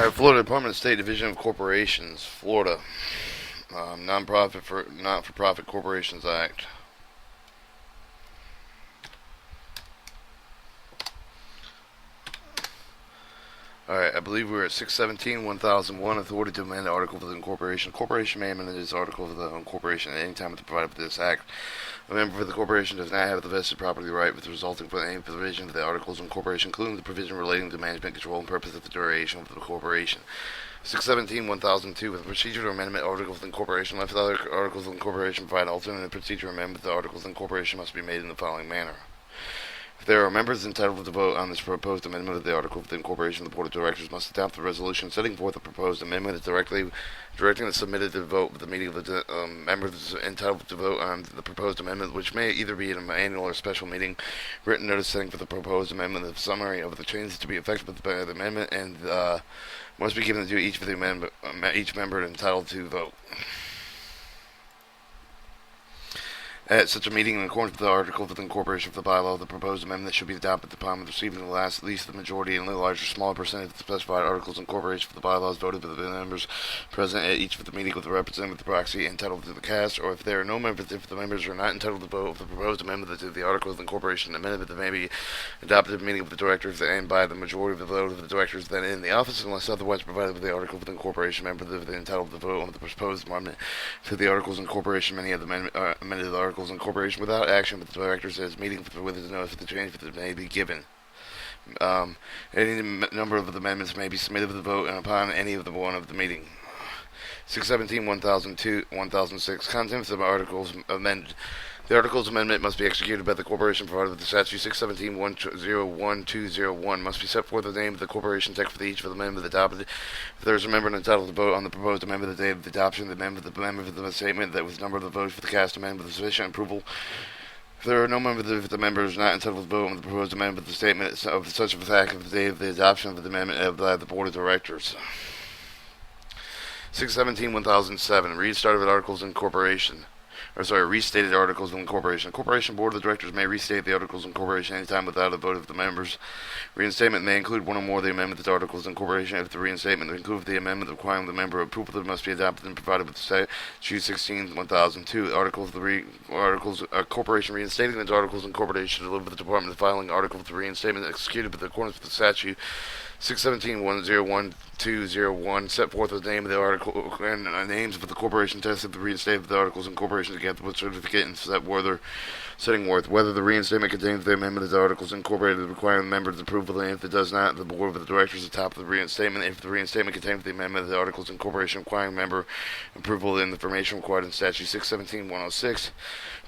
Alright, Florida Department of State Division of Corporations, Florida. Not-for-Profit Corporations Act. Alright, I believe we're at 617-1001, authority to amend the article of the incorporation. Corporation may amend this article of the incorporation at any time provided for this act. A member of the corporation does not have the vested property right with resulting from any provision of the articles of incorporation, including the provision relating to management, control, and purpose of the duration of the corporation. 617-1002, with the procedure to amendment articles of incorporation, left other articles of incorporation provide an alternative procedure to amendment the articles of incorporation must be made in the following manner. If there are members entitled to vote on this proposed amendment of the article of the incorporation, the Board of Directors must adopt the resolution setting forth the proposed amendment directing the submitted to vote with the meeting of the members entitled to vote on the proposed amendment, which may either be an annual or special meeting. Written notice setting for the proposed amendment, the summary of the changes to be effected by the amendment, and must be given to each member entitled to vote. At such a meeting, in accordance with the article of the incorporation of the bylaw, the proposed amendment should be adopted upon receiving at least the majority and the larger or smaller percentage of the specified articles of incorporation for the bylaws voted by the members present at each of the meeting with the representative of the proxy entitled to the cast, or if there are no members, if the members are not entitled to vote of the proposed amendment to the articles of incorporation, amendment that may be adopted at the meeting of the directors and by the majority of the vote of the directors then in the office, unless otherwise provided with the article of the incorporation, member that is entitled to vote on the proposed amendment to the articles of incorporation, many of the amended articles of incorporation without action with the directors at his meeting with the notice of the change that may be given. Any number of the amendments may be submitted for the vote and upon any of the one of the meeting. 617-1002-1006. Contents of articles amended. The Articles Amendment must be executed by the corporation provided with the statute 617-101-201 must be set forth the name of the corporation text for each of the amendment adopted. If there is a member entitled to vote on the proposed amendment the day of the adoption, the member of the statement that was number of the votes for the cast amendment with sufficient approval. If there are no members, if the member is not entitled to vote on the proposed amendment, the statement of such a fact of the day of the adoption of the amendment by the Board of Directors. 617-1007. Restart of the Articles of Incorporation. Restated Articles of Incorporation. The Corporation Board of Directors may restate the Articles of Incorporation anytime without a vote of the members. Reinstatement may include one or more of the amendments to Articles of Incorporation. If the reinstatement includes the amendment requiring the member approval, that must be adopted and provided with the statute 16-1002. Articles Corporation reinstating the Articles of Incorporation delivered to the Department of Filing Article of the reinstatement executed in accordance with the statute 617-101-201, set forth the name of the article and names of the corporation tested the reinstatement of the Articles of Incorporation together with certificate and setting forth whether the reinstatement contains the amendment of the Articles Incorporated requiring the members' approval, and if it does not, the Board of the Directors adopt the reinstatement. If the reinstatement contains the amendment of the Articles Incorporation requiring member approval and the information required in Statute 617-106,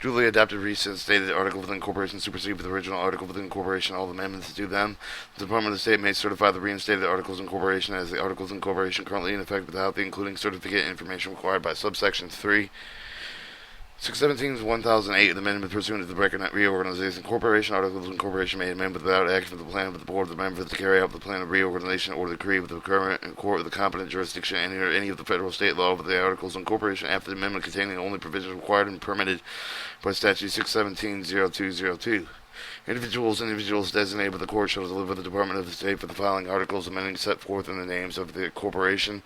duly adopted reinstated Article of the Incorporation supersede with the original Article of the Incorporation all the amendments to them. The Department of State may certify the reinstated Articles of Incorporation as the Articles of Incorporation currently in effect without the including certificate information required by subsection 3. 617-1008, the amendment pursuant to the reorganization corporation. Articles of Incorporation may amend without action of the plan of the board of the members to carry out the plan of reorganization or decree with the current court of the competent jurisdiction or any of the federal state law of the Articles of Incorporation after the amendment containing only provisions required and permitted by statute 617-0202. Individuals designated by the court shall deliver the Department of the State for the filing articles amending set forth in the names of the corporation.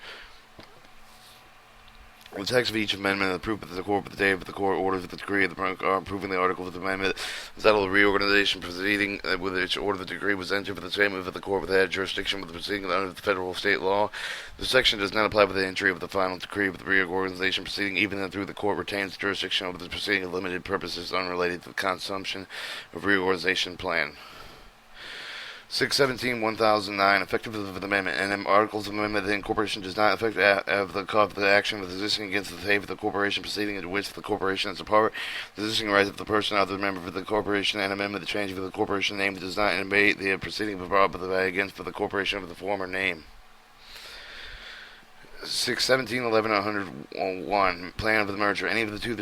The text of each amendment approved by the court for the day of the court orders of the decree of the approving the article of the amendment. The title of the reorganization proceeding with which order the decree was entered for the statement of the court with that jurisdiction with the proceeding under the federal state law. The section does not apply with the entry of the final decree of the reorganization proceeding, even though through the court retains jurisdiction over the proceeding of limited purposes unrelated to the consumption of reorganization plan. 617-1009, effective of the amendment, and articles of amendment, the incorporation does not affect the action of the existing against the state of the corporation proceeding into which the corporation is a part, the existing rights of the person other member of the corporation, and amendment the change of the corporation name does not invade the proceeding brought against for the corporation of the former name. 617-11-101, plan of the merger. Any of the two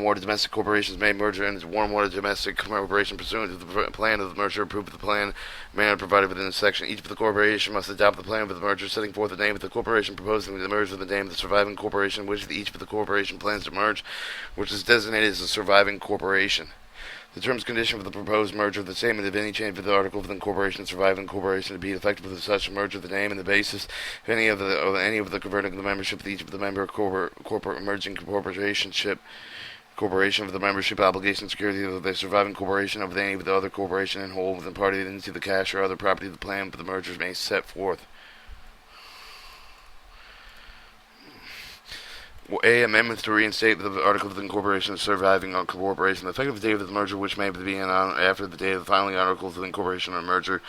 water domestic corporations may merge into one water domestic corporation pursuant to the plan of the merger approved of the plan manner provided within the section. Each of the corporation must adopt the plan of the merger, setting forth the name of the corporation proposing the merger, the name of the surviving corporation which each of the corporation plans to merge, which is designated as a surviving corporation. The terms and conditions for the proposed merger, the statement of any change of the article of the incorporation, surviving incorporation to be effective with such merger, the name and the basis of any of the converting of the membership of each of the member corporate merging corporation of the membership obligation security of the surviving corporation of any of the other corporation in whole within party into the cash or other property of the plan for the mergers may set forth. A. Amendments to reinstate the article of the incorporation of surviving corporation. The effective date of the merger, which may be after the date of the filing articles of the incorporation or merger.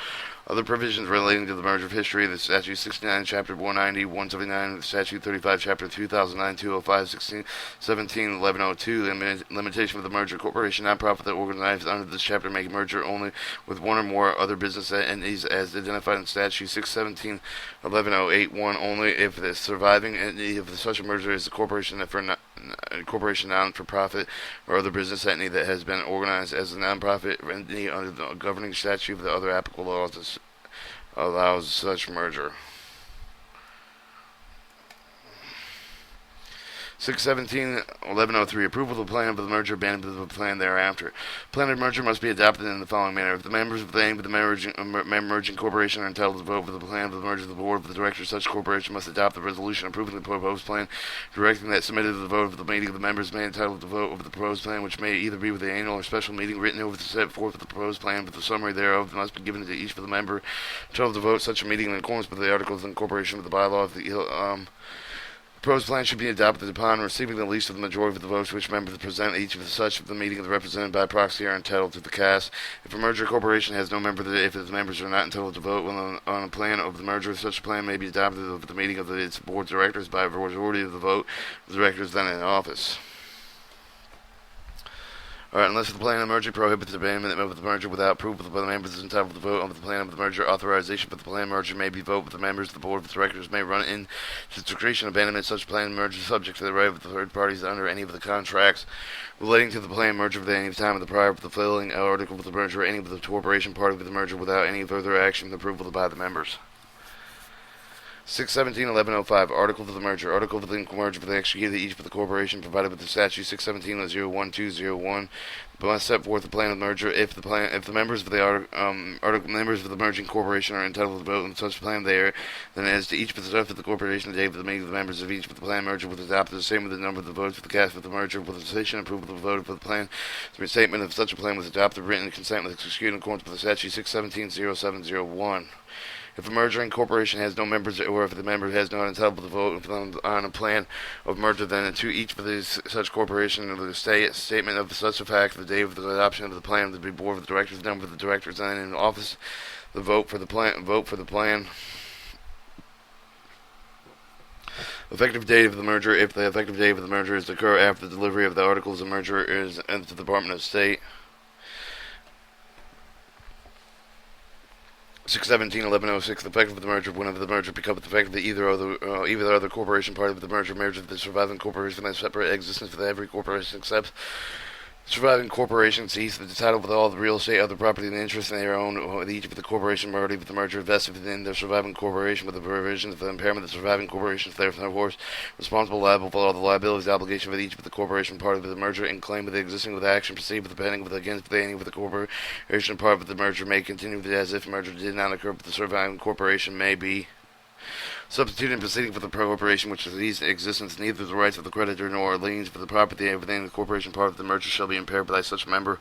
Other provisions relating to the merger of history, the Statute 69, Chapter 190, 179, the Statute 35, Chapter 2009, 205, 16, 17, 1102, limitation of the merger. Corporation, nonprofit that organized under this chapter make merger only with one or more other business entities as identified in Statute 617, 11081 only if the surviving entity of such a merger is the corporation corporation non-for-profit or other business entity that has been organized as a non-profit entity under the governing statute of the other applicable laws allows such merger. 617-1103 approval of the plan of the merger, abandonment of the plan thereafter. Plan of merger must be adopted in the following manner. If the members of the merging corporation are entitled to vote for the plan of the merger, the board of directors of such corporation must adopt the resolution approving the proposed plan, directing that submitted to the vote of the meeting of the members may entitled to vote over the proposed plan, which may either be with the annual or special meeting written over to set forth of the proposed plan, but the summary thereof must be given to each of the member entitled to vote such a meeting in accordance with the articles of incorporation with the bylaw of the proposed plan should be adopted upon receiving the least of the majority of the votes which members present each of such of the meeting of the represented by proxy are entitled to the cast. If a merger corporation has no member, if its members are not entitled to vote on a plan of the merger, such a plan may be adopted at the meeting of its board of directors by a majority of the vote of the directors then in office. Alright, unless the plan of the merger prohibits the abandonment of the merger without approval by the members entitled to vote on the plan of the merger, authorization for the plan of merger may be voted with the members of the board of directors may run in to the creation of abandonment such plan of merger subject to the right of the third parties under any of the contracts relating to the plan of merger within any time of the prior of the filing article of the merger or any of the corporation part of the merger without any further action approval by the members. 617-1105 Article of the Merger. Article of the merger for the executed each for the corporation provided with the statute 617-01201 must set forth the plan of the merger if the members of the members of the merging corporation are entitled to vote on such plan there, then as to each for the stuff of the corporation the day of the meeting of the members of each for the plan merger with adopted the same with the number of the votes for the cast for the merger with the decision approval of the vote for the plan. The statement of such a plan was adopted written consent with executed in accordance with the statute 617-0701. If a merger incorporation has no members, or if the member has not entitled to vote on a plan of merger, then to each of these such corporation the statement of such a fact the day of the adoption of the plan to be board of the directors, number of the directors then in office, the vote for the plan. Effective date of the merger. If the effective date of the merger is to occur after the delivery of the articles of merger is to the Department of State. 617-1106 the effect of the merger whenever the merger becomes effective to either other corporation part of the merger of the surviving corporation and separate existence for every corporation except surviving corporation cease the title with all the real estate, other property, and interest in their own with each of the corporation party with the merger vested within their surviving corporation with the provisions of the impairment of the surviving corporations therefore responsible liable for all the liabilities obligation of each of the corporation part of the merger and claim with the existing with the action proceed with the pending with against any of the corporation part of the merger may continue as if merger did not occur but the surviving corporation may be substituted in proceeding for the corporation which is in existence, neither the rights of the creditor nor liens for the property within the corporation part of the merger shall be impaired by such member.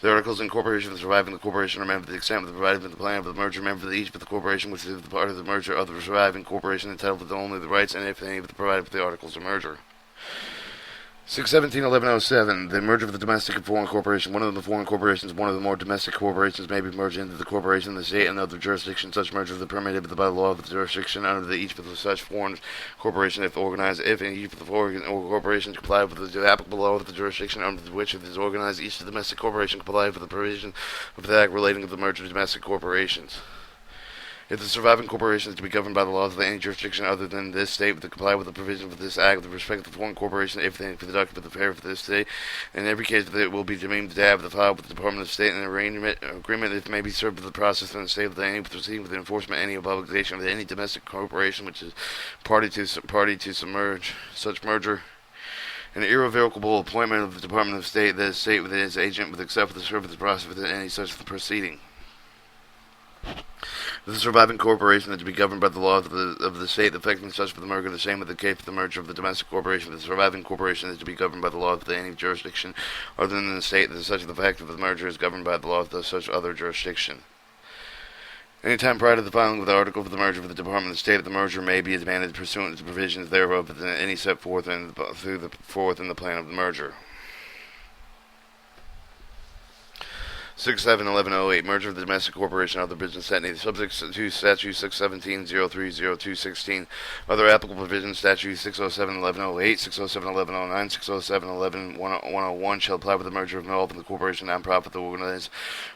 The articles of incorporation of the surviving the corporation are member to the extent of the provided in the plan of the merger, member to each of the corporation which is the part of the merger of the surviving corporation entitled to only the rights and if any of the provided for the articles of merger. 617-1107 the merger of the domestic and foreign corporation. One of the foreign corporations, one of the more domestic corporations may be merged into the corporation of the state and other jurisdiction. Such merger is permitted by the law of the jurisdiction under the each of the such foreign corporation if organized, if any each of the foreign corporations comply with the applicable law of the jurisdiction under which it is organized. Each of the domestic corporation comply with the provision of the act relating to the merger of domestic corporations. If the surviving corporation is to be governed by the laws of any jurisdiction other than this state, to comply with the provisions of this act with respect to the foreign corporation, if they conduct with the fair for this state, in every case it will be deemed to have the file with the Department of State and agreement if may be served with the process in the state of the any proceeding with the enforcement any obligation of any domestic corporation which is party to submerge such merger. An irrevocable appointment of the Department of State that is state within its agent with except for the service process within any such proceeding. The surviving corporation is to be governed by the laws of the state affecting such for the merger, the same with the case of the merger of the domestic corporation. The surviving corporation is to be governed by the laws of any jurisdiction other than the state that such the fact of the merger is governed by the laws of such other jurisdiction. Any time prior to the filing of the article for the merger with the Department of State of the merger may be demanded pursuant to the provisions thereof within any set forth in the plan of the merger. 671108 Merger of the domestic corporation of other business entity. Subject to Statute 617-0302-16. Other applicable provisions. Statute 607-1108, 607-1109, 607-11-101 shall apply with the merger of all of the corporation nonprofit organized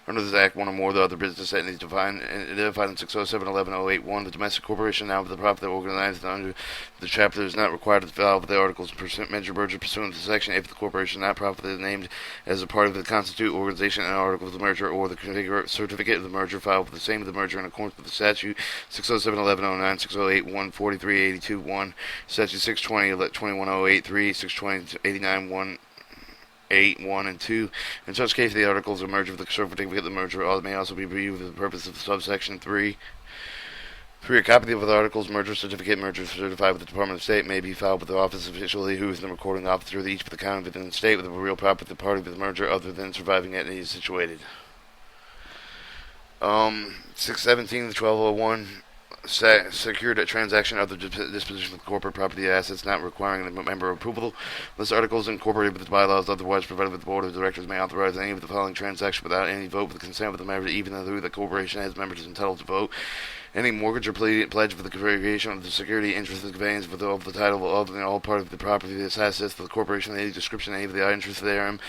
under this Act, one or more of the other business entities defined in 607-1108-1. The domestic corporation now with the profit organized under the chapter is not required to file with the articles of merger pursuant to section if the corporation not profit is named as a part of the constitute organization and articles of the merger, or the certificate of the merger filed with the same of the merger in accordance with the statute 607-1109, 608-1, 4382-1, statute 620-2108-3, 620-89-1, 8, 1, and 2. In such case, the articles of merger of the certificate of the merger may also be reviewed for the purpose of subsection 3. 3. A copy of the articles, merger certified with the Department of State may be filed with the office officially who is the recording officer of each of the county within the state with the real property of the party of the merger other than surviving entity is situated. 617-1201 secured a transaction of the disposition of corporate property assets not requiring the member approval. This article is incorporated with the bylaws otherwise provided with the board of directors may authorize any of the following transactions without any vote with the consent of the member, even though the corporation has members entitled to vote. Any mortgage or pledge for the creation of the security interest of the conveyance of the title of all part of the property that assets for the corporation, any description of any of the interest therein,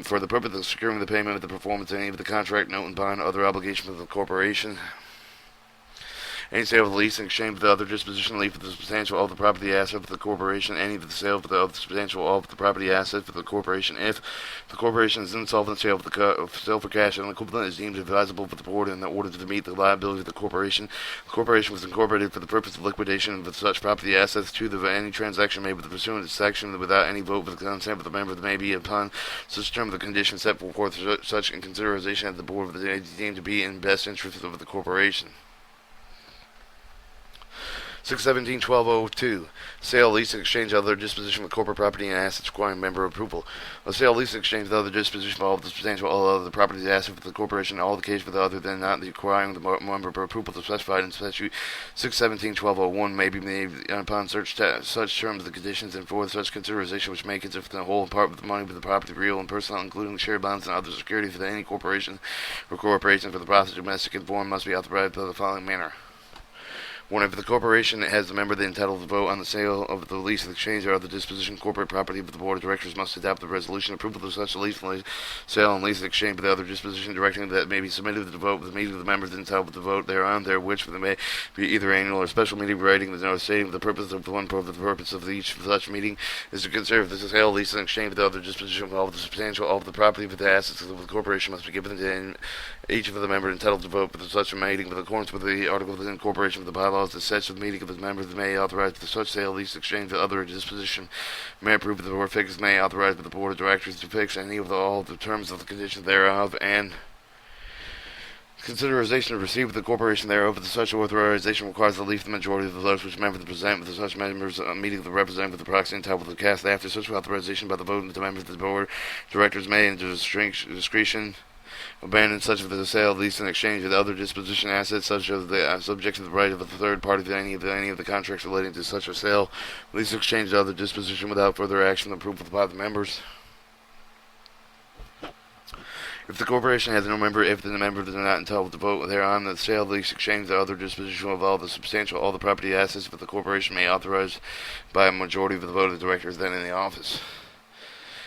for the purpose of securing the payment of the performance of any of the contract, note, and bond, other obligations of the corporation. Any sale of the lease in exchange for the other disposition lease for the substantial all of the property asset for the corporation, any of the sale for the substantial all of the property asset for the corporation, if the corporation is insolvent, sale for cash and equivalent is deemed advisable for the board in order to meet the liability of the corporation was incorporated for the purpose of liquidation of such property assets to any transaction made with the pursuant to section without any vote with the consent of the member that may be upon such term of the conditions set forth such in consideration of the board of the deemed to be in best interest of the corporation. 617-1202 Sale, lease, and exchange of other disposition of corporate property and assets requiring member approval. A sale, lease, and exchange of other disposition of all of the substantial all other property and assets for the corporation, all the case for the other than not requiring the member approval to specified in statute 617-1201 may be made upon such terms, the conditions, and for such consideration which may consist in the whole and part of the money with the property, real and personal, including share bonds and other securities for any corporation or corporation for the process domestic and foreign must be authorized by the following manner. 1. If the corporation has a member that entitled to vote on the sale of the lease, exchange, or other disposition of corporate property, but the board of directors must adopt the resolution approval of such a lease, sale, and lease exchange, but the other disposition directing that may be submitted to the vote with the meeting of the members entitled to vote thereon, which there may be either annual or special meeting writing the notice stating the purpose of the one for the purpose of each such meeting is to consider if the sale, lease, and exchange with the other disposition of all the substantial all of the property with the assets of the corporation must be given to each of the members entitled to vote for such a meeting with accordance with the article of the incorporation of the bylaws that sets the meeting of the members that may authorize the such sale, lease, exchange, with other disposition may approve of the board fixes may authorize the board of directors to fix any of all the terms of the conditions thereof, and consideration of receipt of the corporation thereof. But such authorization requires at least the majority of the votes which members present with such members meeting of the representative of the proxy entitled to cast after such authorization by the vote of the members of the board directors may in discretion abandon such of the sale, lease, and exchange of other disposition assets, such as the subject to the right of a third party to any of the contracts relating to such a sale, lease, exchange, of other disposition without further action approved by the members. If the corporation has no member, if the members are not entitled to vote thereon, the sale, lease, exchange, the other disposition of all the substantial, all the property assets of the corporation may authorize by a majority of the vote of the directors then in the office.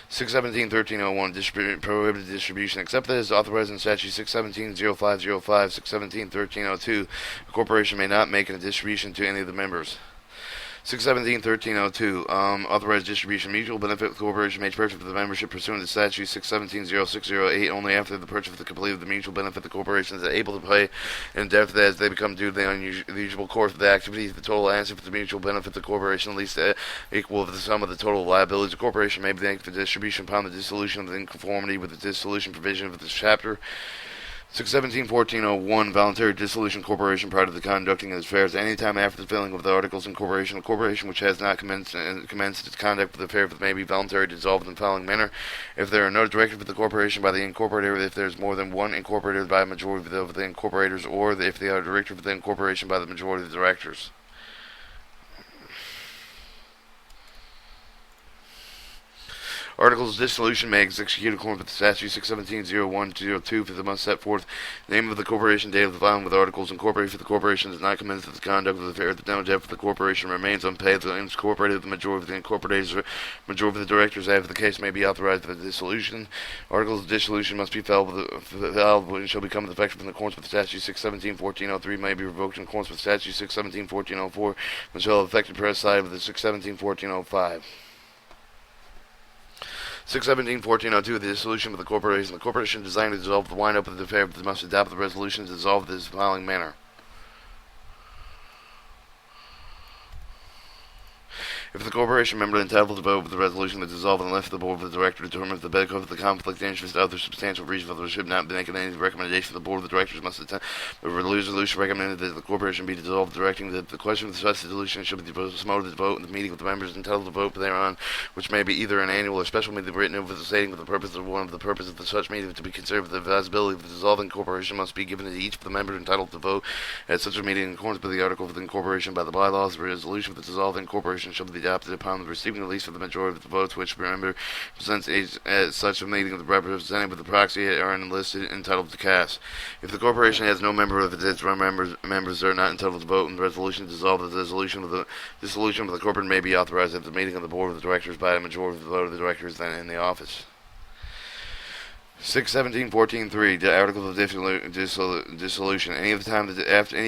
617-1301 prohibited distribution, except that is authorized in statute 617-0505, 617-1302. A corporation may not make a distribution to any of the members. 617.1302, authorized distribution. Mutual benefit corporation may purchase the membership pursuant to statute 617.0608 only after the purchase of the completed the mutual benefit. The corporation is able to pay in debt as they become due to the usual course of the activities. The total asset for the mutual benefit the corporation at least equal to the sum of the total liabilities. The corporation may make the distribution upon the dissolution in conformity with the dissolution provision of this chapter. 617.1401, voluntary dissolution corporation prior to the conducting of its affairs. Any time after the filling of the articles in corporation, a corporation which has not commenced its conduct of the affair may be voluntarily dissolved in the following manner. If there are no directive of the corporation by the incorporator, if there is more than one incorporator by a majority of the incorporators, or if they are directive of the incorporation by the majority of the directors. Articles of dissolution may execute according with the statute 617.0102 for the month set forth. Name of the corporation, date of the filing with articles incorporated for the corporation does not commence the conduct of the affair. The no debt for the corporation remains unpaid. The incorporated, the majority of the incorporators, or majority of the directors, after the case may be authorized for the dissolution. Articles of dissolution must be filed and shall become effective in accordance with the statute 617.1403 may be revoked in accordance with statute 617.1404 and shall have effective press side of the 617.1405. 617.1402, the dissolution of the corporation. The corporation designed to dissolve the wind up of the affair must adopt the resolution to dissolve this following manner. If the corporation member entitled to vote with the resolution to dissolve and left the board of the directors determines the benefit of the conflict of interest, other substantial reason for the should not be making any recommendation. The board of the directors must attend the resolution recommended that the corporation be dissolved, directing that the question of such dissolution should be promoted to vote in the meeting of the members entitled to vote thereon, which may be either an annual or special meeting written over the stating of the purpose of one of the purpose of the such meeting to be considered with the advisability of the dissolving corporation must be given to each of the members entitled to vote at such a meeting in accordance with the article of the incorporation by the bylaws. The resolution of the dissolving corporation shall be adopted upon the receiving at least of the majority of the votes which the member presents at such a meeting of the representative with the proxy are enlisted entitled to cast. If the corporation has no member of its members are not entitled to vote, and the resolution to dissolve the dissolution of the corporate may be authorized at the meeting of the board of the directors by a majority of the vote of the directors then in the office. 617.14.3, the article of dissolution. Any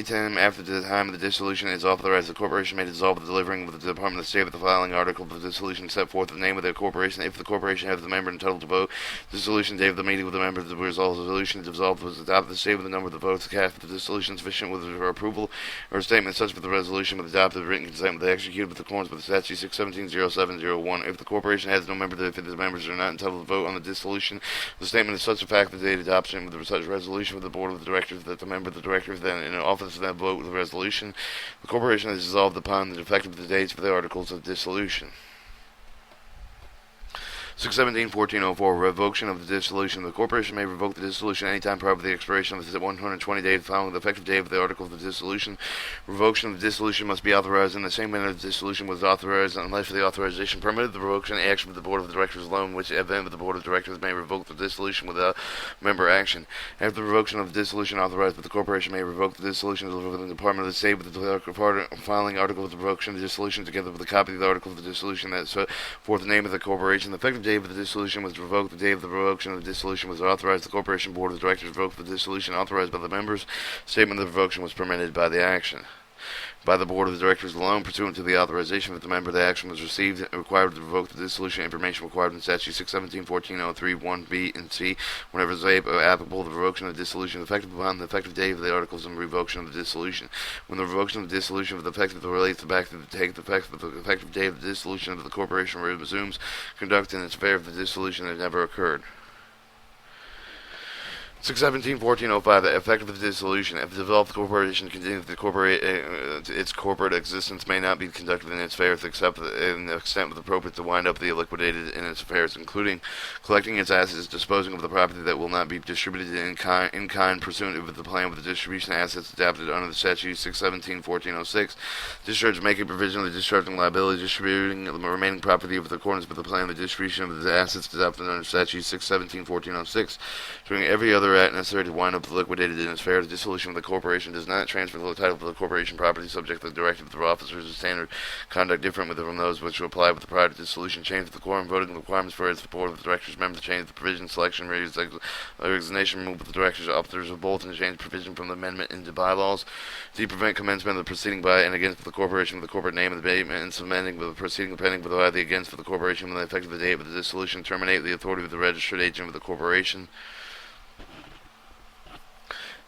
time after the time of the dissolution is authorized, the corporation may dissolve the delivering with the Department of State of the filing article of the dissolution set forth the name of the corporation. If the corporation has the member entitled to vote, dissolution date of the meeting with the members of the resolution dissolved was adopted. The state with the number of the votes cast for the dissolution sufficient with her approval or a statement such for the resolution with adopted written consent with executed with accordance with the statute 617.0701. If the corporation has no member, if the members are not entitled to vote on the dissolution, the statement is such a fact that the date adoption of such resolution with the board of the directors that the member of the directors then in office then vote with the resolution. The corporation is dissolved upon the effective the dates for the articles of dissolution. 617.14.04, revocation of the dissolution. The corporation may revoke the dissolution any time prior to the expiration of the 120 days following the effective date of the article of the dissolution. Revocation of the dissolution must be authorized in the same manner the dissolution was authorized unless the authorization permitted the revocation action of the board of the directors alone, which event the board of directors may revoke the dissolution without member action. After the revocation of the dissolution authorized, but the corporation may revoke the dissolution of the Department of the State with the filing article of the revocation of the dissolution together with a copy of the article of the dissolution that set forth the name of the corporation. The effective date of the dissolution was revoked. The day of the revocation of the dissolution was authorized. The corporation board of directors revoked the dissolution authorized by the members. Statement of the revocation was permitted by the action. By the board of the directors alone, pursuant to the authorization of the member, the action was received and required to revoke the dissolution information required in statute 617.14.03 1b and c. Whenever it is applicable, the revocation of the dissolution effective upon the effective date of the articles and revocation of the dissolution. When the revocation of the dissolution of the effective relates back to the effective date of the dissolution of the corporation resumes conducting its affair of the dissolution that never occurred. 617.14.05, the effect of the dissolution. If the dissolved corporation continues to its corporate existence may not be conducted in its affairs except in the extent appropriate to wind up the liquidated in its affairs, including collecting its assets, disposing of the property that will not be distributed in kind pursuant to the plan with the distribution assets adapted under the statute 617.14.06, discharge making provision of the discharging liability, distributing the remaining property of the accordance with the plan of the distribution of the assets adopted under statute 617.14.06, doing every other other act necessary to wind up the liquidated in its fair. The dissolution of the corporation does not transfer the title of the corporation property subject to the directive of the officers of standard conduct different from those which will apply with the prior to dissolution. Change of the quorum voting requirements for its board of directors members. Change the provision selection resignation removal of the directors or officers of both, and change provision from the amendment into bylaws to prevent commencement of the proceeding by and against the corporation with the corporate name of the abatement and submitting with the proceeding pending with the against for the corporation with the effect of the date of the dissolution. Terminate the authority of the registered agent of the corporation.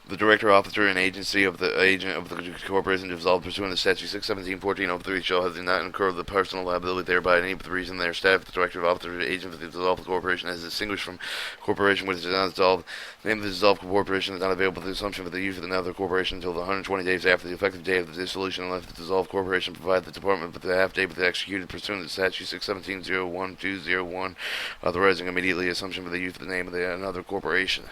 The director, officer, and agency of the agent of the corporation dissolved pursuant to statute 617-1403 shall have not incurred the personal liability thereby any but the reason their staff, the director, officer, or agent of the dissolved corporation as distinguished from corporation which is not dissolved. The name of the dissolved corporation is not available for the assumption for the use of another corporation until the 120 days after the effective date of the dissolution, unless the dissolved corporation provide the department with the half day with the executed pursuant to statute 617-01201, authorizing immediately assumption for the use of the name of another corporation.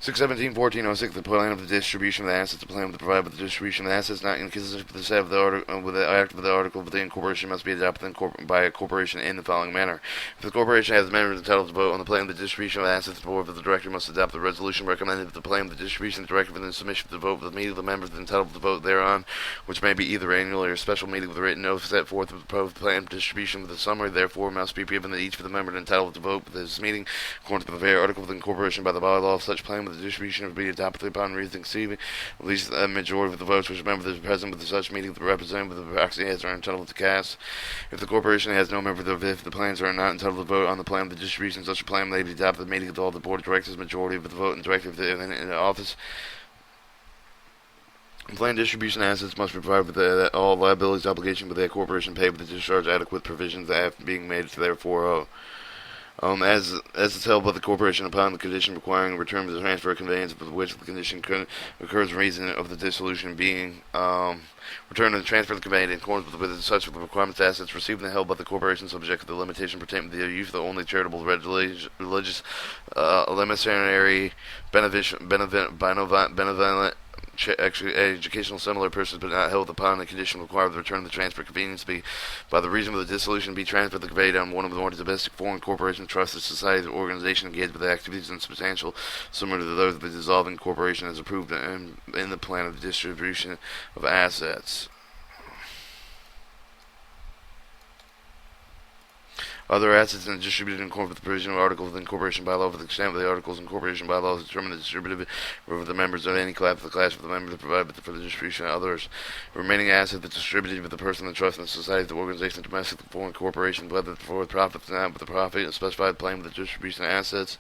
617-1406, the plan of the distribution of the assets. The plan to provide with the distribution of the assets not inconsistent with the set of the article, with the act of the article of the incorporation must be adopted by a corporation in the following manner. If the corporation has members entitled to vote on the plan of the distribution of the assets, the board of the director must adopt the resolution recommended the plan of the distribution of the director within the submission of the vote with the meeting of the members entitled to vote thereon, which may be either annual or a special meeting with a written notice set forth with the proposed plan of distribution with a summary, therefore must be given to each of the members entitled to vote with this meeting, according to the very article of the incorporation by the bylaw of such plan with the distribution of be adopted upon receiving at least a majority of the votes which member is present with such meeting the representative of the proxy has are entitled to cast. If the corporation has no member if the plans are not entitled to vote on the plan of the distribution, such a plan may be adopted at the meeting of all the board of directors majority of the vote and directive in the office. Plan distribution assets must be provided with all liabilities obligation with the corporation paid with the discharge adequate provisions that have being made therefore. As is held by the corporation upon the condition requiring return of the transfer or conveyance of which the condition occurs reason of the dissolution being return of the transfer of the conveyance in accordance with such the requirements assets received and held by the corporation subject to the limitation pertaining to the use of the only charitable religious emissary benevolent educational similar persons but not held upon the condition required the return of the transfer convenience be by the reason of the dissolution be transferred the conveyed on one of the more domestic foreign corporations, trusts, societies, or organization engaged with activities insubstantial similar to those of the dissolving corporation as approved in the plan of the distribution of assets. Other assets and distributed in accordance with the provision of articles of the incorporation bylaw for the extent of the articles of incorporation bylaws determine the distributed over the members of any class of the class of the members provided for the distribution of others. Remaining assets that distributed with the person, the trust, and the society, the organization, the domestic, the foreign corporation, whether for profit or not, with the profit and specified plan with the distribution of assets.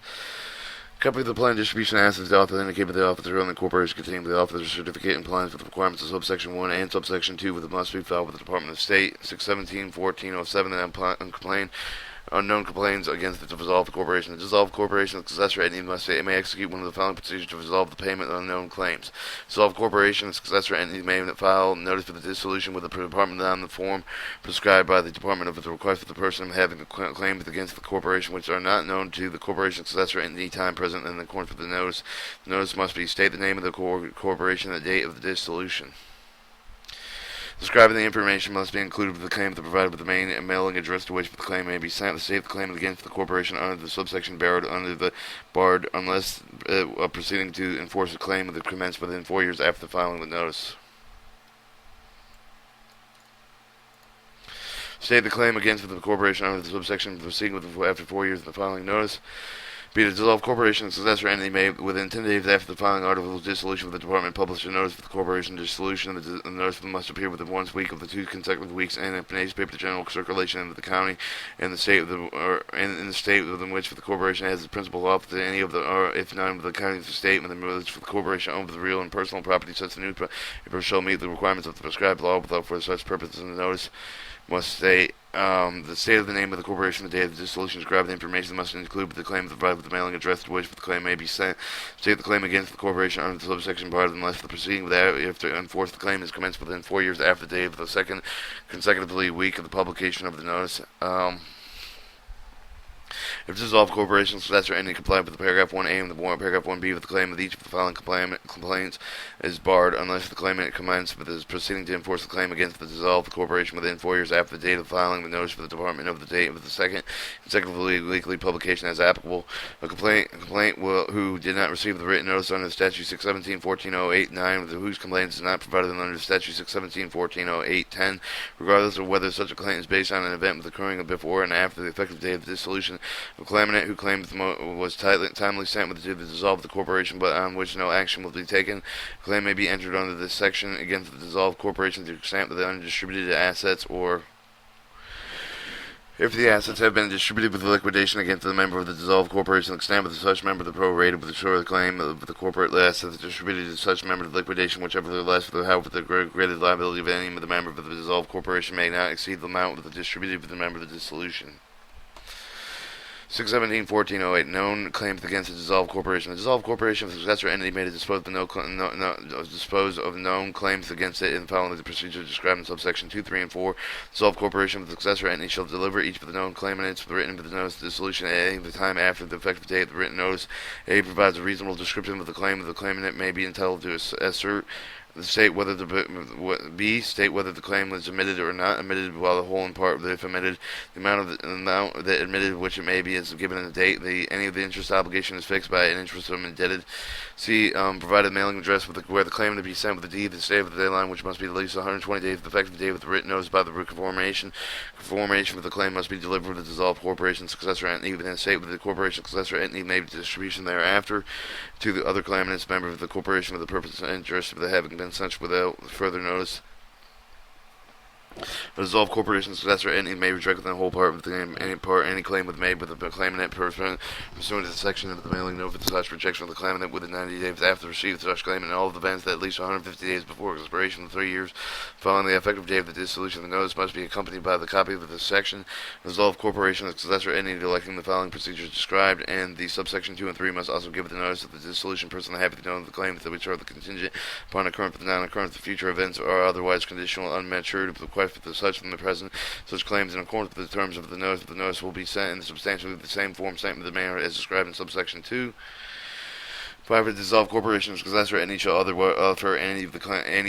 Copy of the plan distribution assets the author indicated by the officer on the corporation containing the officer's certificate and plans with the requirements of subsection 1 and subsection 2 with the must be filed with the Department of State. 617-1407 and complain. Unknown complaints against the dissolved corporation. The dissolved corporation, the successor entity must say it may execute one of the following procedures to resolve the payment of unknown claims. Dissolved corporation, the successor entity may file notice for the dissolution with the department on the form prescribed by the department of the request of the person having the claims against the corporation which are not known to the corporation's successor at any time present in accordance with the notice. The notice must be state the name of the corporation and the date of the dissolution. Describing the information must be included with the claim that provided with the main and mailing address to which the claim may be sent. The state of the claim against the corporation under the subsection barred under the barred unless proceeding to enforce a claim that commenced within 4 years after filing the notice. State the claim against the corporation under the subsection proceeding after 4 years of the filing notice. Be the dissolved corporation, the successor entity may, within 10 days after the filing article of dissolution of the department, publish a notice for the corporation dissolution. The notice must appear within 1 week of the 2 consecutive weeks in a newspaper general circulation in the county and the state of the or in the state within which the corporation has the principal office in any of the or if none of the county of the state within which the corporation owns the real and personal property such a newspaper shall meet the requirements of the prescribed law without for such purposes in the notice must state the state of the name of the corporation, the date of the dissolution, describe the information that must include the claim provided with the mailing address to which the claim may be sent. State the claim against the corporation under the subsection barred unless the proceeding with that if to enforce the claim is commenced within 4 years after the date of the second consecutively week of the publication of the notice. If dissolved corporations successor entity compliant with the paragraph 1A of the warrant, paragraph 1B with the claim of each of the following complaints is barred unless the claimant commenced with his proceeding to enforce the claim against the dissolved corporation within 4 years after the date of filing the notice for the department of the date of the second consecutively legally publication as applicable. A complaint who did not receive the written notice under statute 617-1408-9 whose complaint is not provided under statute 617-1408-10, regardless of whether such a claim is based on an event occurring before and after the effective date of the dissolution. A claimant who claimed was timely sent with to dissolve the corporation, but on which no action will be taken. A claim may be entered under this section against the dissolved corporation to the extent that the undistributed assets, or if the assets have been distributed with liquidation against the member of the dissolved corporation, the extent with such member the prorated with the short of the claim of the corporate assets distributed to such member of liquidation, whichever the less, however the graded liability of any of the member of the dissolved corporation may not exceed the amount of the distributed with the member of the dissolution. 617-1408 known claims against a dissolved corporation. A dissolved corporation with a successor entity may dispose of known claims against it in following the procedure described in subsection 2, 3, and 4. Dissolved corporation with a successor entity shall deliver each of the known claimants written with the notice of dissolution at any time after the effective date of the written notice. A provides a reasonable description of the claim of the claimant may be entitled to assert. State whether the claim was admitted or not admitted, while the whole and part, if admitted, the amount that admitted which it may be is given in the date. Any of the interest obligation is fixed by an interest of indebted. C. Provided mailing address where the claim to be sent with the deed, the state of the deadline, which must be at least 120 days of the effective date with the written notice by the conformation. Conformation with the claim must be delivered to the dissolved corporation successor entity within a state with the corporation successor entity may be distribution thereafter to the other claimants, member of the corporation with the purpose and interest of the having been such without further notice. A dissolved corporation successor entity may reject within the whole part of the claim any claim with made with the claimant pursuant to the section of the mailing note for such rejection of the claimant within 90 days after the receipt of such claim, and all of the events that at least 150 days before expiration of 3 years following the effective date of the dissolution of the notice must be accompanied by the copy of this section. A dissolved corporation successor entity electing the following procedures described, and the subsection 2 and 3 must also give the notice of the dissolution person having known of the claim which are the contingent upon occurrence, the non-occurrence of future events, or otherwise conditional, unmatured, with such from the present. Such claims in accordance with the terms of the notice will be sent in substantially the same form, sent in the manner as described in subsection 2. Private dissolved corporations successor entity shall offer any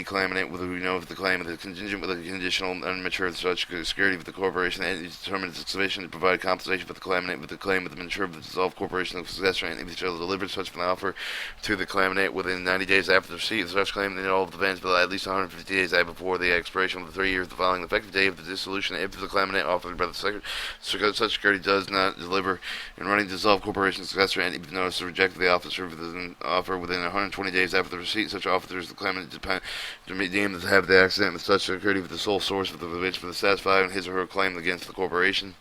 claimant with who know of the claim of the contingent with a conditional unmatured such security of the corporation that entity determines it's sufficient to provide compensation for the claimant with the claim of the matured of the dissolved corporation. The successor entity shall deliver such an offer to the claimant within 90 days after the receipt of such claim in all of the events, but at least 150 days before the expiration of the 3 years following the effective date of the dissolution. If the claimant offered by the such security does not deliver in writing dissolved corporation successor entity with notice to reject the offer within 120 days after the receipt, such officers the claimant deemed to have the accident with such security with the sole source of the which for the satisfying his or her claim against the corporation.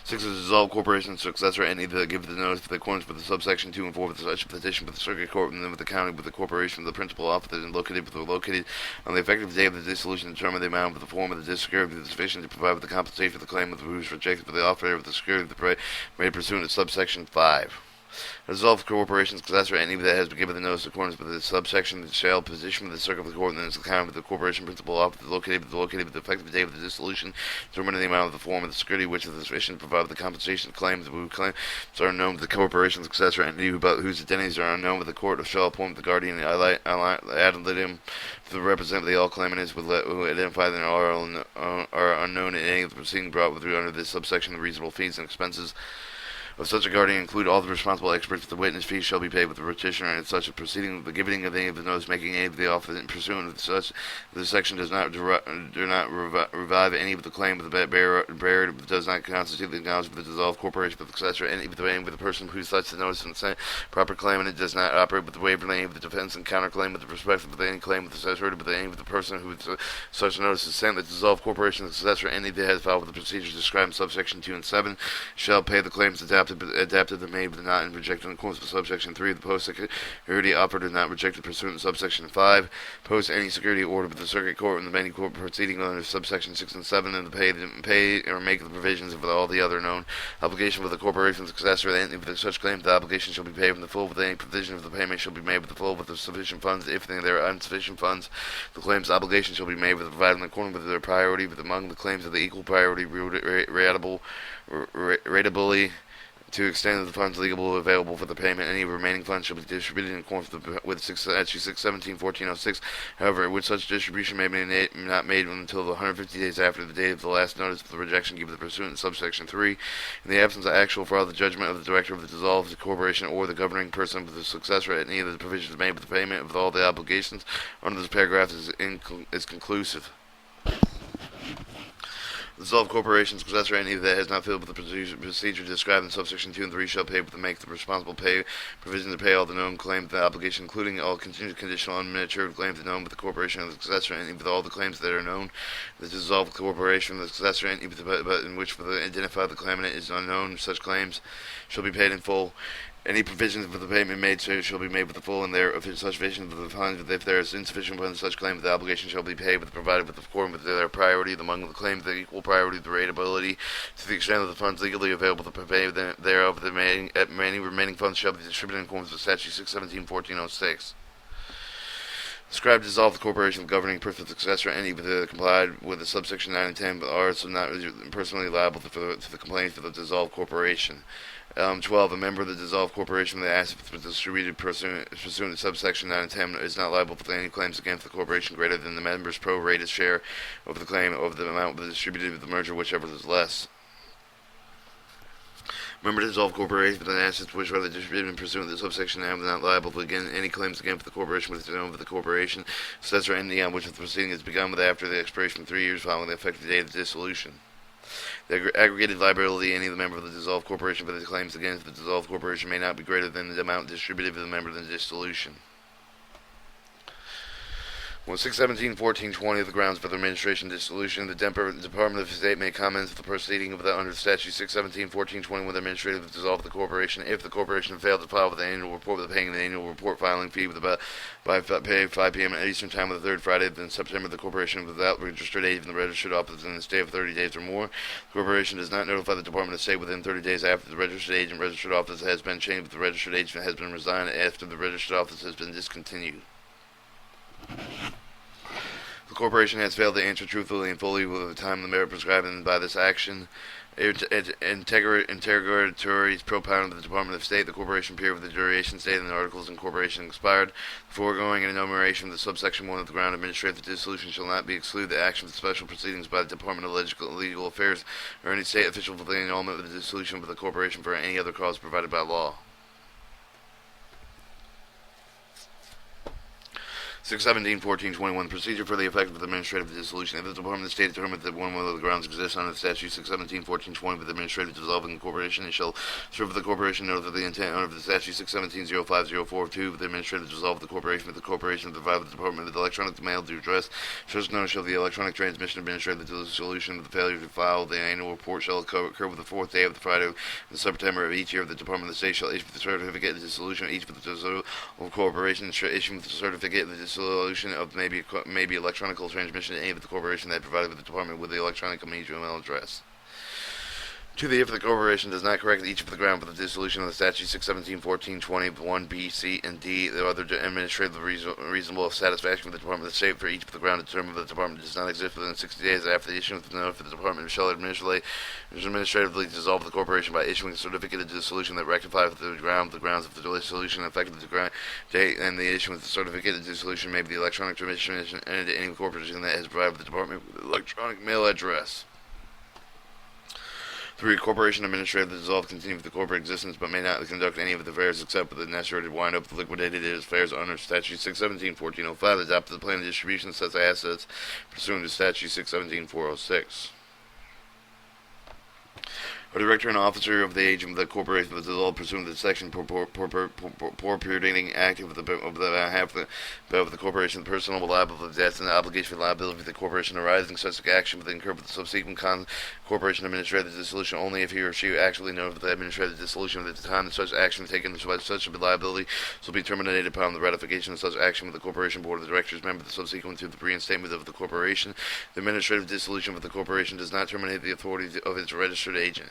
6. A dissolved corporation successor entity that give the notice in accordance with the subsection 2 and 4 with such petition with the circuit court and then with the county with the corporation with the principal officer and located on the effective day of the dissolution to determine the amount of the form of the security that is sufficient to provide with the compensation for the claim of the who's rejected for the offer of the security of the made pursuant to subsection 5. A dissolved corporation successor entity that has been given the notice in accordance with the subsection shall petition with the circuit of the court and then is the county with the corporation principal officer located with the effective date of the dissolution, determining the amount of the form of the security which is sufficient to provide the compensation claims who claims are unknown to the corporation successor entity whose identities are unknown with the court shall appoint the guardian ad litem to represent the all claimants who identify that are unknown in any of the proceedings brought with under this subsection. The reasonable fees and expenses of such a guardian include all the responsible experts. The witness fees shall be paid with the petitioner and such a proceeding. The giving of any of the notice making any of the offer in pursuant of such this section does not revive any of the claim of the bearer does not constitute the acknowledgement of the dissolved corporation with the successor any with the person who such the notice and the proper claim, and it does not operate with the waiver of any of the defense and counterclaim with the perspective of any claim with the successor with any of the person who such notice is sent. The dissolved corporation the successor entity that has filed with the procedures described in subsection 2 and 7 shall pay the claims adapted adapted the made but not rejected in accordance with subsection 3 of the Post Security operative not rejected pursuant to subsection 5. Post any security order with the Circuit Court and the Banning Court proceeding under subsection 6 and 7 and to pay or make the provisions of all the other known obligation with the corporation's successor and if such claim the obligation shall be paid in the full with any provision of the payment shall be made with the full with the sufficient funds. If there are insufficient funds, the claim's obligation shall be made with provided in accordance with their priority, but among the claims of the equal priority rateably to extend the funds legally available for the payment. Any remaining funds shall be distributed in accordance with Statute 617-1406. However, with such distribution may be not made until the 150 days after the date of the last notice of the rejection given the pursuant in subsection 3. In the absence of actual fraud, the judgment of the director of the dissolved corporation or the governing person with the successor at any of the provisions made with the payment of all the obligations under this paragraph is conclusive. The dissolved corporation's successor, any that has not filled with the procedure described in subsection 2 and 3, shall pay with the make the responsible pay provision to pay all the known claims of the obligation, including all contingent, conditional, unmatured claims known with the corporation of the successor, and with all the claims that are known. The dissolved corporation of the successor, and but in which for the identified the claimant is unknown, such claims shall be paid in full. Any provisions for the payment made shall be made with the full, and there of such provisions of the funds. If there is insufficient funds, such claim the obligation shall be paid, with provided with according with their priority among the claims, the equal priority, the rateability, to the extent of the funds legally available to pay thereof. The remaining funds shall be distributed in accordance with Statute 617-1406. Described dissolve the corporation of the governing person of the successor, any with complied with the subsection 9 and 10, but are so not personally liable to the complaint for the dissolved corporation. 12. A member of the dissolved corporation with the assets distributed pursuant to subsection 9 and 10 is not liable for any claims against the corporation greater than the member's pro-rated share of the claim over the amount distributed with the merger, whichever is less. Member of the dissolved corporation with the assets which are distributed pursuant to subsection 9 is not liable for any claims against the corporation with the name of the corporation, successor entity on which the proceeding is begun with after the expiration of 3 years following the effective date of the dissolution. The aggregated liability any of the member of the dissolved corporation for the claims against the dissolved corporation may not be greater than the amount distributed to the member of the dissolution. 617-1420 of the grounds for the administration dissolution. The Department of State may commence the proceeding of the under Statute 617-1420 with the administrative dissolve the corporation if the corporation failed to file with the annual report with paying the annual report filing fee by 5 p.m. at Eastern Time of the third Friday in September. The corporation without registered agent in the registered office in the state of 30 days or more. The corporation does not notify the Department of State within 30 days after the registered agent registered office has been changed, but the registered agent has been resigned after the registered office has been discontinued. The corporation has failed to answer truthfully and fully within the time limit prescribed by this action. Interrogatories propounded to the Department of State. The corporation period with the duration stated in the articles of incorporation expired. The foregoing enumeration of the subsection 1 of the ground administrative dissolution shall not be excluded the action of special proceedings by the Department of Legal Affairs or any state official for the annulment of the dissolution of the corporation for any other cause provided by law. 617-1421 Procedure for the effect of the administrative dissolution. If the Department of State determines that one of the grounds exists under the statute 617-1420 with the administrative dissolving the corporation, it shall serve the corporation notice of the intent under the statute 617-05042 with the administrative dissolve the corporation with the corporation provide with the Department with electronic mail to address. Such notice of the electronic transmission administrative dissolution of the failure to file the annual report shall occur with the fourth day of the Friday in September of each year. The Department of State shall issue the certificate of dissolution of each of the dissolved corporation shall issue the certificate of the dissolution of maybe electronic transmission to any of the corporation that provided with the department with the electronic email address. To the if the corporation does not correct each of the ground for the dissolution of the statute 617-1420 1B, C, and D, the other administrative reasonable satisfaction of the Department of State for each of the ground determined that the department does not exist within 60 days after the issuance of the notice for the department shall administratively dissolve the corporation by issuing a certificate of dissolution that rectifies the grounds of the dissolution effective the date, and the issuance of the certificate of dissolution may be the electronic transmission and to any corporation that has provided the department with electronic mail address. 3. Corporation administrative dissolve continue with the corporate existence but may not conduct any of the affairs except with the necessary to wind up the liquidated affairs under statute 617-1405 adopt the plan of distribution of such assets pursuant to statute 617-406. or director and officer of the agent of the corporation was dissolved pursuant to the section perpetuating act of the corporation, the person will be liable for the death and the obligation for liability of the corporation arising such action with the incurred with the subsequent corporation administrative dissolution only if he or she actually knows of the administrative dissolution at the time that such action taken such liability shall be terminated upon the ratification of such action with the corporation board of directors member subsequent to the reinstatement of the corporation. The administrative dissolution of the corporation does not terminate the authority of its registered agent.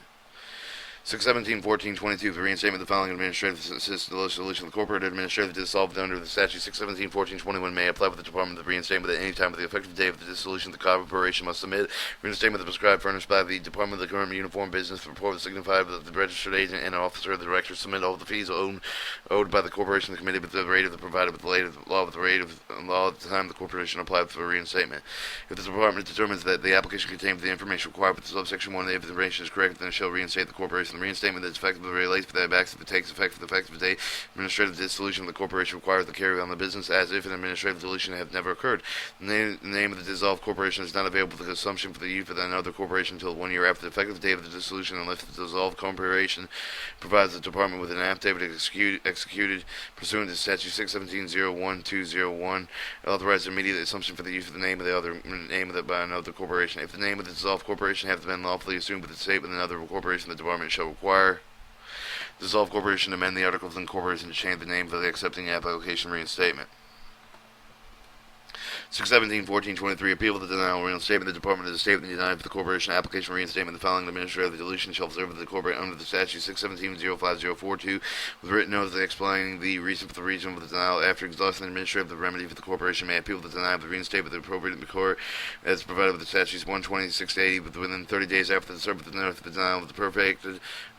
617.14.22 the reinstatement of the following administrative dissolution of the corporate administrative dissolved under the statute 617.14.21 may apply with the department of the reinstatement at any time with the effective date of the dissolution. The corporation must submit reinstatement of the prescribed furnished by the department of the current uniform business report signified with the registered agent and officer of the director submit all the fees owed by the corporation to the committee with the rate of the provided with the rate of law with the rate of law at the time the corporation applied for reinstatement. If the department determines that the application contains the information required with the subsection 1 if the information is correct, then it shall reinstate the corporation. The reinstatement that is effectively relates to that acts if it takes effect for the effective date. Administrative dissolution of the corporation requires the carry on the business as if an administrative dissolution had never occurred. The name of the dissolved corporation is not available for consumption for the use of another corporation until 1 year after the effective date of the dissolution unless the dissolved corporation provides the department with an affidavit executed pursuant to statute 617.01.201 authorized immediate assumption for the use of the name of the other by another corporation. If the name of the dissolved corporation has been lawfully assumed with the state with another corporation, the department shall require dissolved corporation to amend the articles of incorporation to change the name for the accepting application reinstatement. 617.14.23 appeal of the denial of reinstatement. The department of the state denied for the corporation application reinstatement. The following administrative dissolution shall observe the corporate under the statute 617.05.042 with written notice explaining the reason for the reason of the denial. After exhausting the administrative remedy for the corporation may appeal the denial of the reinstatement of the appropriate court as provided with the statutes 126.80 within 30 days after the service of the notice of the denial of the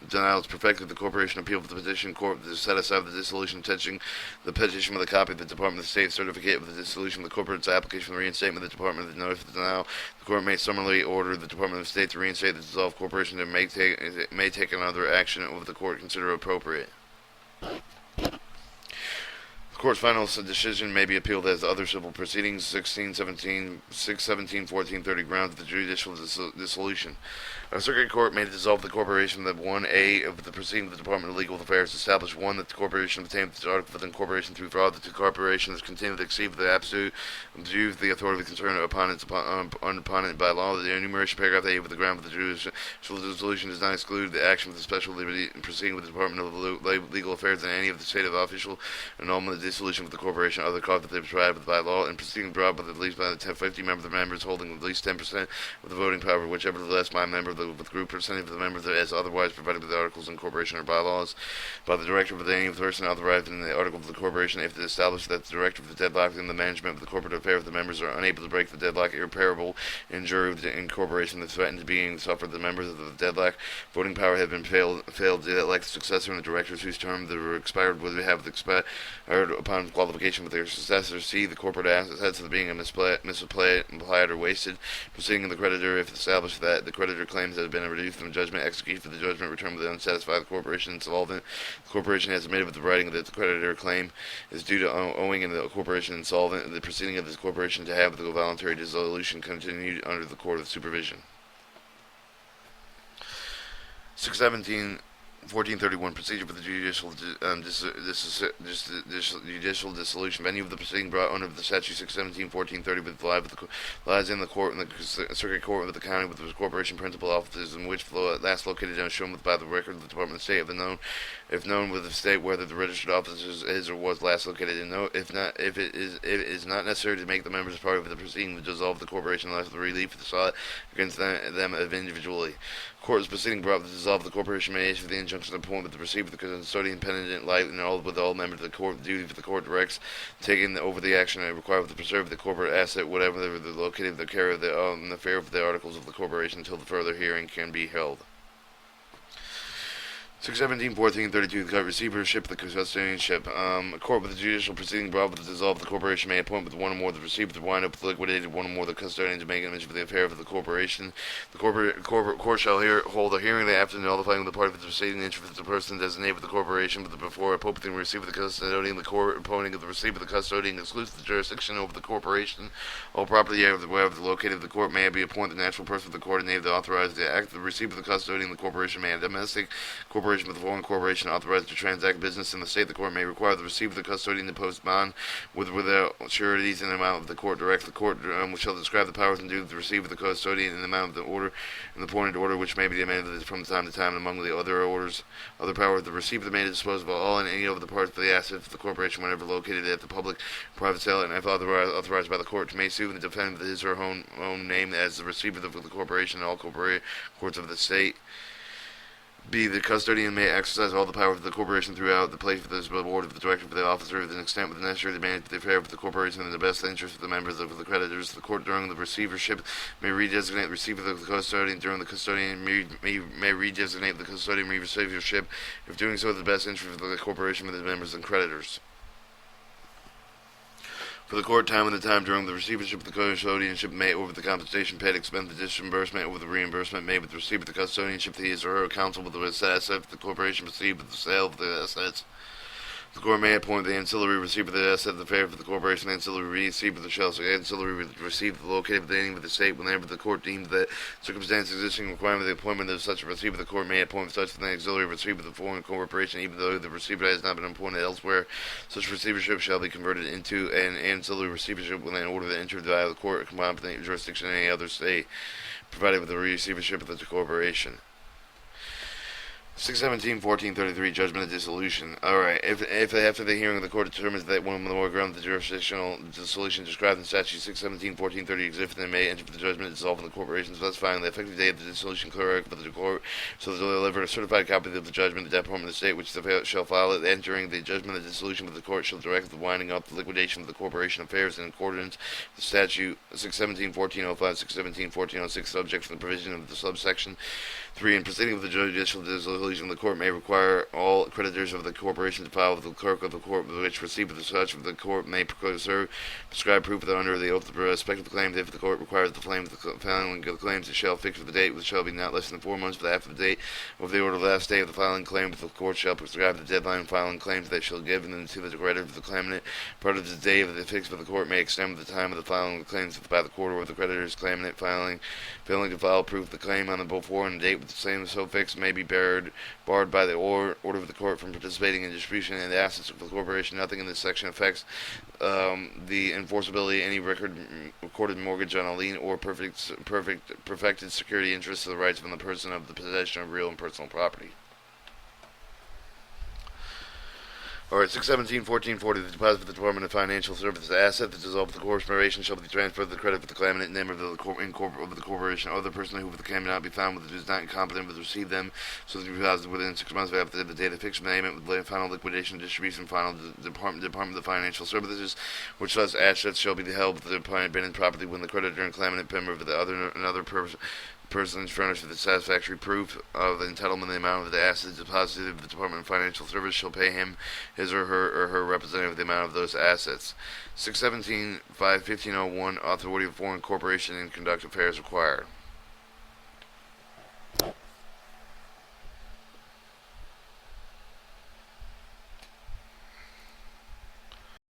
denial is perfected. The corporation appeal for the petition court to set aside the dissolution touching the petition with a copy of the Department of State certificate of the dissolution of the corporate's application for the reinstatement of the Department of the notice of the denial. The court may summarily order the Department of State to reinstate the dissolved corporation and may take another action over the court consider appropriate. The court's final decision may be appealed as other civil proceedings. 617.14.30 grounds of the judicial dissolution. A circuit court may dissolve the corporation that 1A of the proceeding of the Department of Legal Affairs establish 1 that the corporation obtained its article of incorporation through fraud, that the corporation has continued to exceed the absolute abuse of the authority concerned upon it by law. The enumeration paragraph A of the ground of the judicial dissolution does not exclude the action of the special liberty in proceeding with the Department of Legal Affairs and any of the state of official annulment of the dissolution of the corporation, other cause that they prescribed with by law, and proceeding brought by at least by the 50 members holding at least 10% of the voting power, whichever the less by a member of the with group percentage of the members as otherwise provided by the articles of incorporation or bylaws, by the director of any person authorized in the articles of the corporation, if it is established that the director of the deadlock and the management of the corporate affairs of the members are unable to break the deadlock, irreparable injury of the incorporation that threatens being suffered the members of the deadlock, voting power have been failed to elect a successor in the directors whose term that were expired would have expired upon qualification with their successors. C. The corporate assets of being misapplied or wasted, proceeding in the creditor if established that the creditor claims that have been reduced from judgment, execute for the judgment, return with the unsatisfied corporation insolvent. The corporation has admitted with the writing that the creditor claim is due to owing in the corporation insolvent, and the proceeding of this corporation to have the voluntary dissolution continued under the court of supervision. 617.14.31 procedure for the judicial dissolution. Venue of the proceeding brought under the statute 617.14.30 with lies in the court in the circuit court of the county with the corporation principal offices in which last located and shown by the record of the Department of State if known with the state whether the registered office is or was last located, and if it is not necessary to make the members part of the proceeding to dissolve the corporation unless the relief is sought against them individually. Court is proceeding brought to dissolve the corporation may issue the injunction appointed the receiver the custodian independent light and all with all members of the court duty for the court directs taking over the action and required to preserve the corporate asset whatever the located the care of the affair of the articles of the corporation until the further hearing can be held. 617-1432, the receivership, the custodianship. A court with a judicial proceeding brought with the dissolve the corporation may appoint with one or more of the receiver to wind up with liquidated one or more of the custodian to make an image of the affair of the corporation. The court shall hold a hearing after notifying the party of the proceeding the interest of the person designated with the corporation, but before appointing the receiver the custodian, the court appointing of the receiver the custodian excludes the jurisdiction over the corporation. All property wherever located the court may be appointed the natural person of the court named to authorize the act. The receiver the custodian the corporation may have domestic corporation with a foreign corporation authorized to transact business in the state. The court may require the receiver the custodian to post bond without sureties in the amount of the court direct. The court shall describe the powers and duties of the receiver the custodian in the amount of the order and the appointed order which may be amended from time to time. Among the other powers the receiver may dispose of all and any of the parts of the assets of the corporation whenever located at the public private sale, and if authorized by the court may sue and defend with his or her own name as the receiver of the corporation in all courts of the state. B. The custodian may exercise all the power of the corporation throughout the place of the board of the director of the officer to an extent with the necessary to manage the affair of the corporation in the best interest of the members of the creditors. The court during the receivership may redesignate the receiver of the custodian during the custodian may redesignate the custodian receivership if doing so in the best interest of the corporation with its members and creditors. For the court, time and the time during the receivership of the custodianship may over the compensation paid, expense the disbursement over the reimbursement made with the receiver of the custodianship to his or her counsel with the asset if the corporation received with the sale of the assets. The court may appoint the ancillary receiver of the asset of the affair of the corporation, the ancillary receiver of the shell, so ancillary receiver located within the state whenever the court deemed that circumstances existing requirement the appointment of such a receiver. The court may appoint such an auxiliary receiver of the foreign corporation, even though the receiver has not been appointed elsewhere. Such receivership shall be converted into an ancillary receivership when an order that entered by the court competent jurisdiction in any other state, provided with the receivership of the corporation. 617-1433, judgment of dissolution. Alright, if after the hearing the court determines that one or more grounds the jurisdictional dissolution described in statute 617-1430 exists, then may enter for the judgment of dissolving the corporation, specifying the effective date of the dissolution clerk for the court, so that they'll deliver a certified copy of the judgment to the Department of the State, which shall file it. Entering the judgment of dissolution with the court shall direct the winding up the liquidation of the corporation affairs in accordance with statute 617-1405, 617-1406, subject to the provision of the subsection 3. In proceeding with the judicial dissolution, the court may require all creditors of the corporation to file with the clerk of the court which receive the such of the court may prescribe proof that under the oath of the respective claims, if the court requires the filing of the claims, it shall fix the date, which shall be not less than 4 months after the date of the order of the last day of the filing claim. The court shall prescribe the deadline of filing claims that shall give them to the creditor of the claimant. Part of the day of the fixed by the court may extend the time of the filing of the claims by the court or the creditor's claimant failing to file proof of the claim on the before and date with the same so fixed may be barred by the order of the court from participating in distribution in the assets of the corporation. Nothing in this section affects the enforceability of any recorded mortgage on a lien or perfected security interests of the rights of the person of the possession of real and personal property. Alright, 617-1440, the deposit of the Department of Financial Services asset that dissolved the corporation shall be transferred to the credit of the claimant name of the corporation or the person who the claimant not be found with is not incompetent to receive them, so that the deposit within 6 months after the date of fixed payment with final liquidation, distribution, final Department of Financial Services, which such assets shall be held with the abandoned property when the creditor and claimant member of the another persons furnished with the satisfactory proof of entitlement in the amount of the assets deposited of the Department of Financial Service shall pay him, his or her representative the amount of those assets. 617-1501, authority of foreign corporation and conduct affairs required.